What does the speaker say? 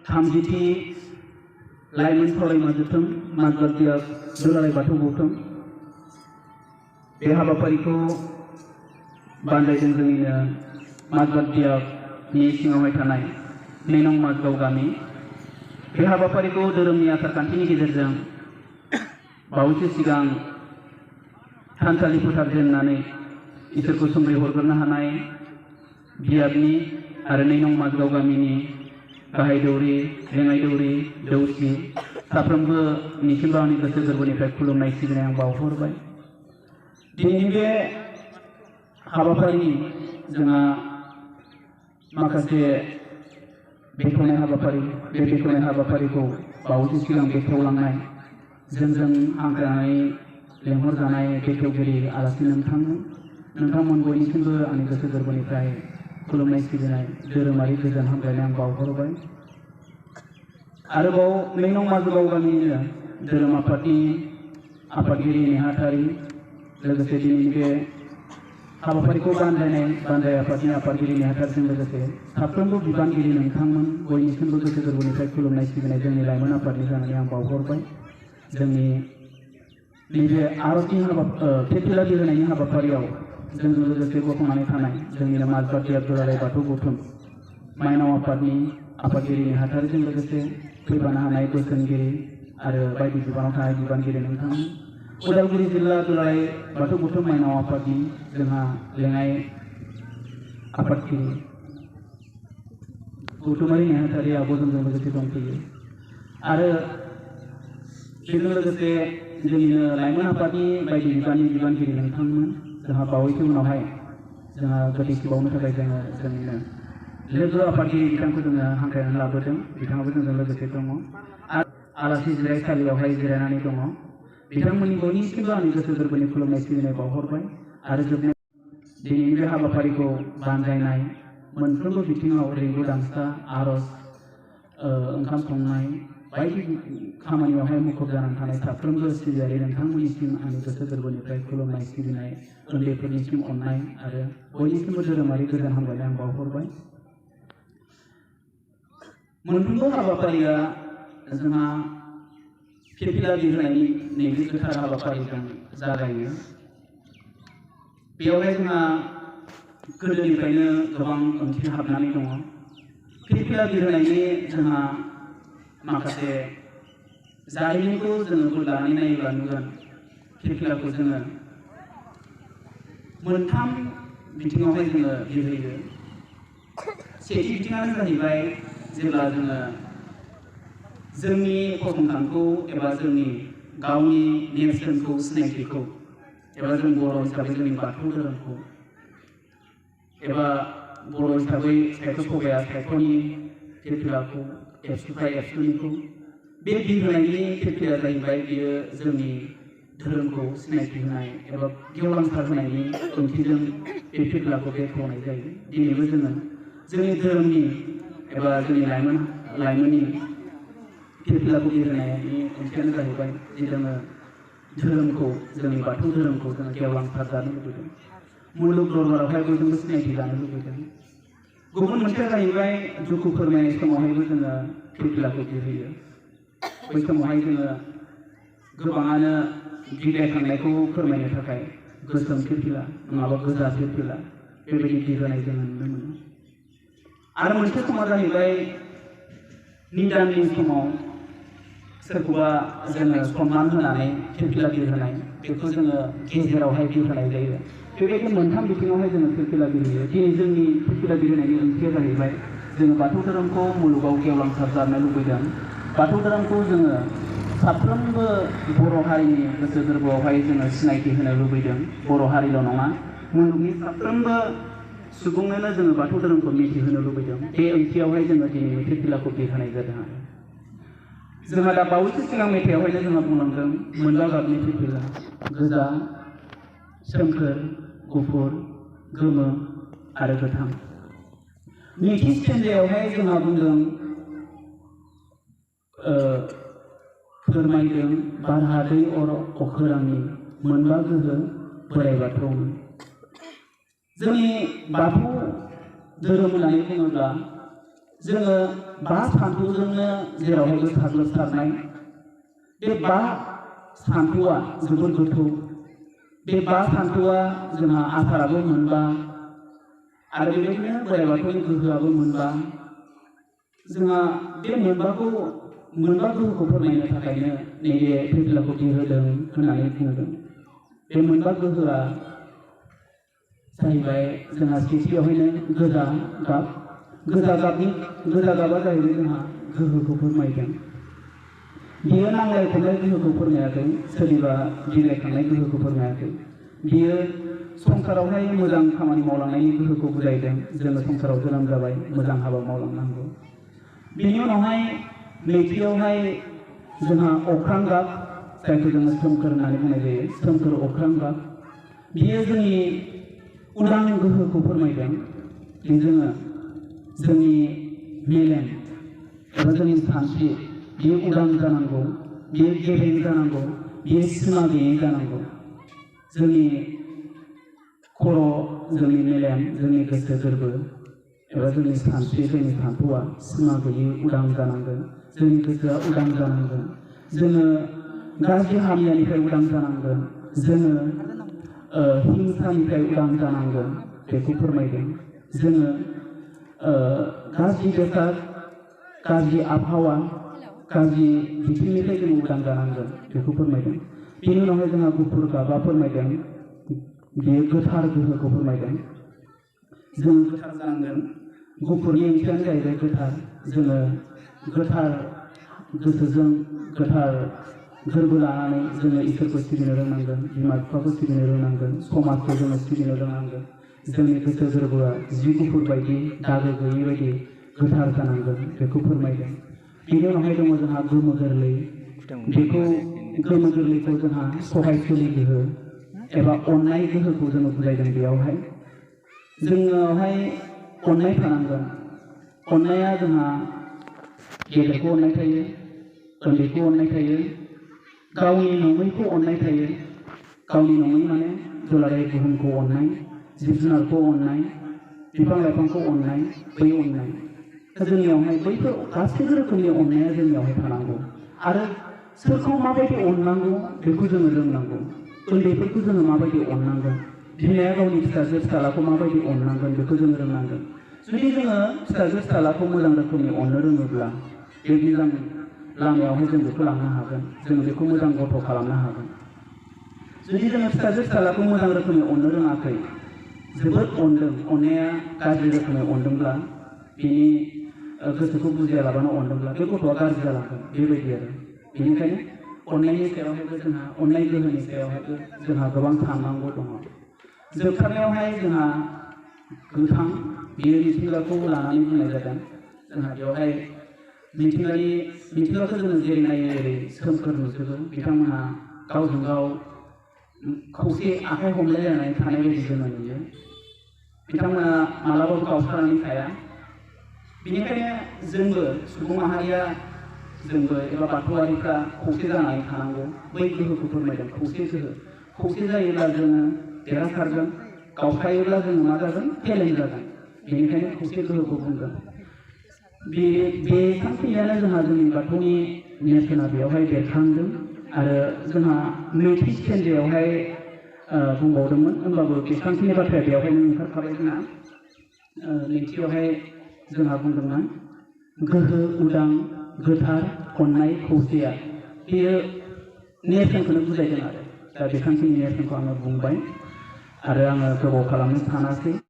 थामजिथि लाइमोन सावरायमा जथुम माजबात बियाब दुलाराय बाथौ गौथुम बे हाबाफारिखौ बानजायदों जोंनिनो माजबात बियाबनि सिङावहाय थानाय 2 नं माजगाव गामि। बे हाबाफारिखौ धोरोमनि आसारखान्थिनि गेजेरजों बावैसो सिगां थानसालि फोसाबजेननानै इसोरखौ सोमोरै हरग्रोनो हानाय बियाबनि आरो 2 नं माजगाव गामिनि गाहाय दौरि, लेङाइ दौरि, दौसि साफ्रोमबोनिसिमबो आंनि गोसो गोरबोनिफ्राय खुलुमनाय सिबिनाय आं बावहरबाय। दिनैनि बे हाबाफारिनि जोंहा माखासे बेखेवनाय हाबाफारि, बे बेखेवनाय हाबाफारिखौ बावैसो सिगां बेखेवलांनाय जोंजों हांख्रायनानै लेंहरजानाय बेखेवगिरि आलासि नोंथांमोन बयनिसिमबो आंनि गोसो गोरबोनिफ्राय खुलुमनाय सिबिनाय धोरोमारि गोजोन हामलायनाय आं बावहरबाय। आरोबाव 2 नं माजगाव गामिनिनो धोरोम आफादनि आफादगिरि नेहाथारि लोगोसे दिनैनि बे हाबाफारिखौ बानजाय आफादनि आफादगिरि नेहाथारिजों लोगोसे साफ्रोमबो बिबानगिरि नोंथांमोन बयनिसिमबो गोसो गोरबोनिफ्राय खुलुमनाय सिबिनाय जोंनि लाइमोन आफादनि जानानै आं बावहरबाय। जोंनि नैबे आरजनि फिरफिला बिहोनायनि हाबाफारियाव जोंजों लोगोसे गसंनानै थानाय जोंनिनो माजबात बियाब दुलाराय बाथौ गौथुम माइनाव आफादनि आफादगिरि नेहाथारिजों लोगोसे फैबानो हानाय बोसोनगिरि आरो बायदि बिबानाव थानाय बिबानगिरि नोंथांमोन, उदालगुरि जिल्ला दुलाराय बाथौ गौथुम माइनाव आफादनि जोंहा लेङाइ आफादगिरि गौथुमारि नेहाथारि आब'जोंजों लोगोसे दंफैयो आरो बेजों लोगोसे जोंनिनो लाइमोन आफादनि बायदि बिबाननि बिबानगिरि नोंथांमोन। जोंहा बावैसो उनावहाय जोंहा गोथैसि बावनो थाखाय जोंनिनो लोगो आफादगिरि बिथांखौ जोङो हांख्रायनानै लाबोदों। बिथाङाबो जोंजों लोगोसे दङ आरो आलासि जिरायसालियावहाय जिरायनानै दङ। बिथांमोननि बयनिसिमबो आंनि गोसो गोरबोनि खुलुमनाय सिबिनाय बावहरबाय आरो जोबनाय दिनैनि बे हाबाफारिखौ बानजायनाय मोनफ्रोमबो बिथिङाव रेंगु दामसा आरज ओंखाम संनाय बायदि खामानियावहाय मुखुब जानानै थानाय साफ्रोमबो सिबियारि नोंथांमोननिसिम आंनि गोसो गोरबोनिफ्राय खुलुमनाय सिबिनाय उन्दैफोरनिसिम अननाय आरो बयनिसिमबो धोरोमारि गोजोन हामलायनाय आं बावहरबाय। मोनफ्रोमबो हाबाफारिया जोंहा फिरफिला बिहोनायनि नैबे गोथार हाबाफारिजों जागायो। बेयावहाय जोंहा गोदोनिफ्रायनो गोबां ओंथि हाबनानै दङ। फिरफिला बिहोनायनि जोंहा माखासे जारिमिनखौ जोङो बोदलानानै नायोब्ला नुगोन फिरफिलाखौ जोङो 3 बिथिङावहाय जोङो बिहोयो। सेथि बिथिङानो जाहैबाय जेब्ला जोङो जोंनि फसंथानखौ एबा जोंनि गावनि नेरसोनखौ सिनायथिखौ एबा जों बर' हिसाबै जोंनि बाथौ धोरोमखौ एबा बर' हिसाबै साहित्य सभाया साहित्यनि फिरफिलाखौ एबसुनिखौ बे बिहोनायनि फिरफिला जाहैबाय बियो जोंनि धोरोमखौ सिनायथि होनाय एबा गेवलांसार होनायनि ओंथिजों बे फिरफिलाखौ बेखेवनाय जायो। दिनैबो जोङो जोंनि धोरोमनि एबा जोंनि लाइमोननि फिरफिलाखौ बिहोनायनि ओंथियानो जाहैबाय जे जोङो धोरोमखौ जोंनि बाथौ धोरोमखौ जोङो गेवलांसार जानो लुबैदों, मुलुग दरबारावहाय बयजोंबो सिनायथि जानो लुबैदों। गुबुन मोनसेया जाहैबाय दुखु फोरमायनाय समावहायबो जोङो फिरफिलाखौ बिहोयो। बै समावहाय जोङो गोबाङानो बिलाइखांनायखौ फोरमायनो थाखाय गोसोम फिरफिला नङाबा गोजा फिरफिला बेबायदि बिहोनाय जोङो नुनो मोनो। आरो मोनसे समा जाहैबाय निदाननि समाव सोरखौबा जोङो सन्मान होनानै फिरफिला बिहोनाय, बेखौ जोङो गेजेरावहाय बिहोनाय जायो। बेबायदि 3 बिथिङावहाय जोङो फिरफिला बिहोयो। दिनै जोंनि फिरफिला बिहोनायनि ओंथिया जाहैबाय जोङो बाथौ धोरोमखौ मुलुगाव गेवलांसार जानो लुबैदों। बाथौ धोरोमखौ जोङो साफ्रोमबो बर' हारिनि गोसो गोरबोआवहाय जोङो सिनायथि होनो लुबैदों। बर' हारिल' नङा, मुलुगनि साफ्रोमबो सुबुंनोनो जोङो बाथौ धोरोमखौ मिथिहोनो लुबैदों। बे ओंथियावहाय जोङो दिनैनि फिरफिलाखौ बिहोनाय जादों। आरो जोंहा दा बावैसो सिगां मेथाइयावहायनो जोंहा बुंलांदों 4 गाबनि फिरफिला गोजा, सोमखोर, गुफुर, गोमो आरो गोथां। नैथि स्टेन्जायावहाय जोंहा बुंदों फोरमायदों बारहा दै अर अखोरांनि 4 गोहो बोराइ बाथौनि। जोंनि बाथौ धोरोम होननानै बुङोब्ला जोङो बा सानथौजोंनो जेरावहायबो साग्लोबसारनाय बे बा सानथौआ जोबोर गोथौ बे बा सानथौआ जोंहा आसाराबो मोनबा आरो बेबायदिनो बोराइ बाथौनि गोहोआबो मोनबा जोंहा बे मोनबा गोहोखौ फोरमायनो थाखायनो नैबे फैफिलाखौ बिरहोदों होननानै बुंदों। बे मोनबा गोहोआ जाहैबाय जोंहा सेथियावहायनो गोजा गाब गोजा गाबा जाहैबाय जोंहा गोहोखौ फोरमायदों। बियो नांलाय खमलाय गोहोखौ फोरमायाखै, सोरनिबा बिलाइखांनाय गोहोखौ फोरमायाखै। बियो संसारावहाय मोजां खामानि मावलांनायनि गोहोखौ बुजायदों। जोङो संसाराव जोनोम जाबाय, मोजां हाबा मावलांनांगौ। बेनि उनावहाय नैथियावहाय जोंहा अख्रां गाब, जायखौ जोङो सोमखोर होननानै बुंनाय जायो, सोमखोर अख्रां गाब। बियो जोंनि उदां गोहोखौ फोरमायदों। कि जोङो जोंनि मेलेम एबा जोंनि सानस्रि बियो उदां जानांगौ, बियो गेबें जानांगौ, बियो सिमा गैयै जानांगौ। जोंनि खर', जोंनि मेलेम, जोंनि गोसो गोरबो एबा जोंनि सानस्रि, जोंनि सान्थौआ सिमा गैयै उदां जानांगोन। जोंनि गोसोआ उदां जानांगोन। जोङो गाज्रि हामियानिफ्राय उदां जानांगोन। जोङो हिंसानिफ्राय उदां जानांगोन, बेखौ फोरमायदों। जोङो गाज्रि बेसाद, गाज्रि आबहावा, गाज्रि बिथिंनिफ्राय जों उदां जानांगोन, बेखौ फोरमायदों। बेनि उनावहाय जोंहा गुफुर गाबा फोरमायदों। बियो गोथार गोहोखौ फोरमायदों। जों गोथार जानांगोन। गुफुरनि ओंथियानो जाहैबाय गोथार। जोङो गोथार गोसोजों, गोथार गोरबो लानानै जोङो इसोरखौ सिबिनो रोंनांगोन, बिमा बिफाखौ सिबिनो रोंनांगोन, समाजखौ जोङो सिबिनो रोंनांगोन। जोंनि गोसो गोरबोआ जि गुफुर बायदि, दागो गैयै बायदि गोथार जानांगोन, बेखौ फोरमायदों। बेनि उनावहाय दङ जोंहा गोमो गोरलै। बेखौ गोमो गोरलैखौ जोंहा सहायसुलि गोहो एबा अननाय गोहोखौ जोङो बुजायदों। बेयावहाय जोंनावहाय अननाय थानांगोन। अननाया जोंहा गेदेरखौ अननाय थायो, उन्दैखौ अननाय थायो, गावनि नङैखौ अननाय थायो। गावनि नङै माने दुलाराय बुहुमखौ अननाय, जिब जुनारखौ अननाय, बिफां लाइफांखौ अननाय, बै अननाय। जोंनियावहाय बैफोर गासैबो रोखोमनि अननाया जोंनियावहाय थानांगौ। आरो सोरखौ माबायदि अननांगौ बेखौ जोङो रोंनांगौ। उन्दैफोरखौ जोङो माबायदि अननांगोन, बिमाया गावनि फिसाजो फिसालाखौ माबायदि अननांगोन, बेखौ जोङो रोंनांगोन। जुदि जोङो फिसाजो फिसालाखौ मोजां रोखोमनि अननो रोङोब्ला बे मोजां लामायावहाय जों बेखौ लांनो हागोन। जों बेखौ मोजां गथ' खालामनो हागोन। जुदि जोङो फिसाजो फिसालाखौ मोजां रोखोमै अननो रोङाखै, जोबोद अनदों, अननाया गाज्रि रोखोमै अनदोंब्ला, बिनि गोसोखौ बुजियालाबानो अनदोंब्ला बे गथ'आ गाज्रि जालांगोन। बेबायदि आरो बेनिखायनो अननायनि सायावहायबो जोंहा, अननाय गोहोनि सायावहायबो जोंहा गोबां साननांगौ दङ। जोबथारनायावहाय जोंहा गोथां, बियो मिथिंगाखौ लानानै बुंनाय जादों। जोंहा बेवहाय मिथिंगाखौ जोङो जेरै नायो ओरै सोमखोर नुजोबो। बिथांमोनहा गावजों गाव खौसे आखाइ हमलायलायनानै थानाय बायदि जोङो नुयो। बिथांमोना मालाबाबो गावस्रानानै थाया। बेनिखायनो जोंबो सुबुं माहारिया, जोंबो एबा बाथौआरिफ्रा खौसे जानानै थानांगौ। बै गोहोखौ फोरमायदों, खौसे गोहो। खौसे जायोब्ला जोङो देरहासारगोन, गावस्रायोब्ला जोङो मा जागोन, फेलें जागोन। बेनिखायनो खौसे गोहोखौ बुंदों। बे थांखियानो जोंहा जोंनि बाथौनि नेरसोना बेयावहाय बेरखांदों। आरो जोंहा नैथि स्टेन्जायावहाय बुंबावदोंमोन, होमबाबो बेसांखिनि बाथ्राया बेयावहायनो ओंखारखाबाय जोंहा। नैथियावहाय जोंहा बुंदोंमोन गोहो, उदां, गोथार, अननाय, खौसेया। बेयो नेरसोनखौनो बुजायदों आरो दा बेसांखिनि नेरसोनखौ आङो बुंबाय आरो आङो गोबाव खालामनो सानाखै।